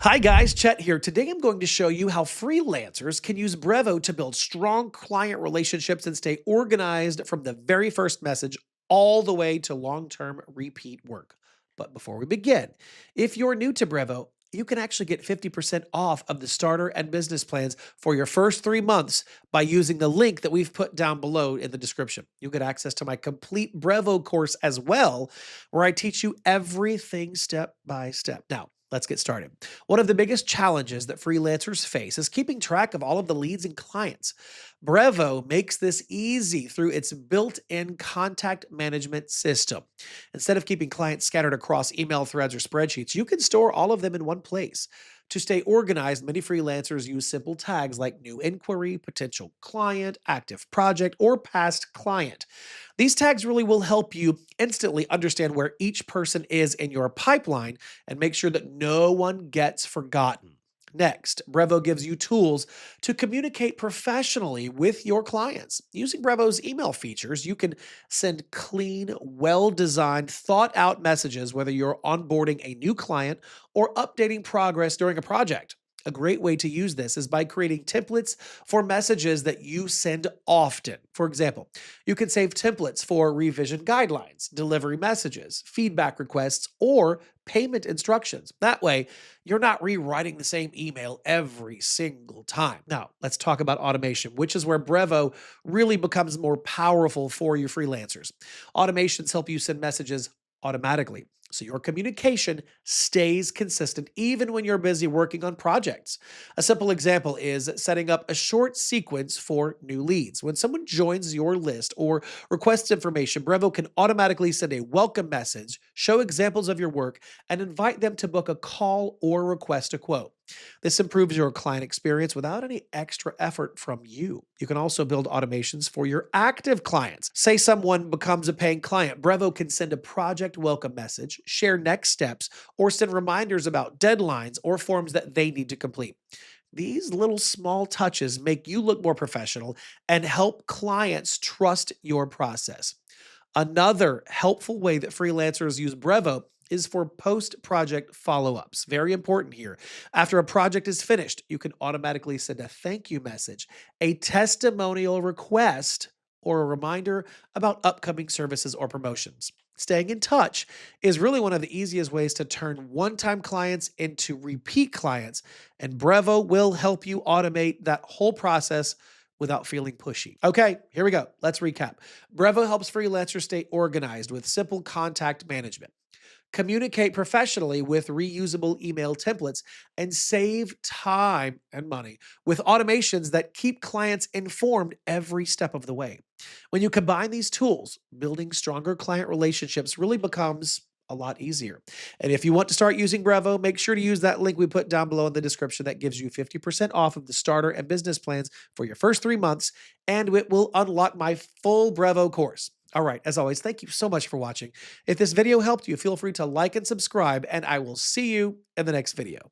Hi guys, Chet here. Today I'm going to show you how freelancers can use Brevo to build strong client relationships and stay organized from the very first message all the way to long-term repeat work. But before we begin, if you're new to Brevo, you can actually get 50% off of the starter and business plans for your first 3 months by using the link that we've put down below in the description. You'll get access to my complete Brevo course as well, where I teach you everything step by step. Now, let's get started. One of the biggest challenges that freelancers face is keeping track of all of the leads and clients. Brevo makes this easy through its built in contact management system. Instead of keeping clients scattered across email threads or spreadsheets, you can store all of them in one place. To stay organized, many freelancers use simple tags like new inquiry, potential client, active project, or past client. These tags really will help you instantly understand where each person is in your pipeline and make sure that no one gets forgotten. Next, Brevo gives you tools to communicate professionally with your clients. Using Brevo's email features, you can send clean, well designed, thought out messages, whether you're onboarding a new client or updating progress during a project. A great way to use this is by creating templates for messages that you send often. For example, you can save templates for revision guidelines, delivery messages, feedback requests, or payment instructions. That way, you're not rewriting the same email every single time. Now, let's talk about automation, which is where Brevo really becomes more powerful for your freelancers. Automations help you send messages automatically, so your communication stays consistent even when you're busy working on projects. A simple example is setting up a short sequence for new leads. When someone joins your list or requests information, Brevo can automatically send a welcome message, show examples of your work, and invite them to book a call or request a quote. This improves your client experience without any extra effort from you. You can also build automations for your active clients. Say someone becomes a paying client, Brevo can send a project welcome message, share next steps, or send reminders about deadlines or forms that they need to complete. These little small touches make you look more professional and help clients trust your process. Another helpful way that freelancers use Brevo is for post project follow ups. Very important here. After a project is finished, you can automatically send a thank you message, a testimonial request, or a reminder about upcoming services or promotions. Staying in touch is really one of the easiest ways to turn one time clients into repeat clients, and Brevo will help you automate that whole process without feeling pushy. Okay, here we go. Let's recap. Brevo helps freelancers stay organized with simple contact management, communicate professionally with reusable email templates, and save time and money with automations that keep clients informed every step of the way. When you combine these tools, building stronger client relationships really becomes a lot easier. And if you want to start using Brevo, make sure to use that link we put down below in the description that gives you 50% off of the starter and business plans for your first 3 months, and it will unlock my full Brevo course. All right, as always, thank you so much for watching. If this video helped you, feel free to like and subscribe, and I will see you in the next video.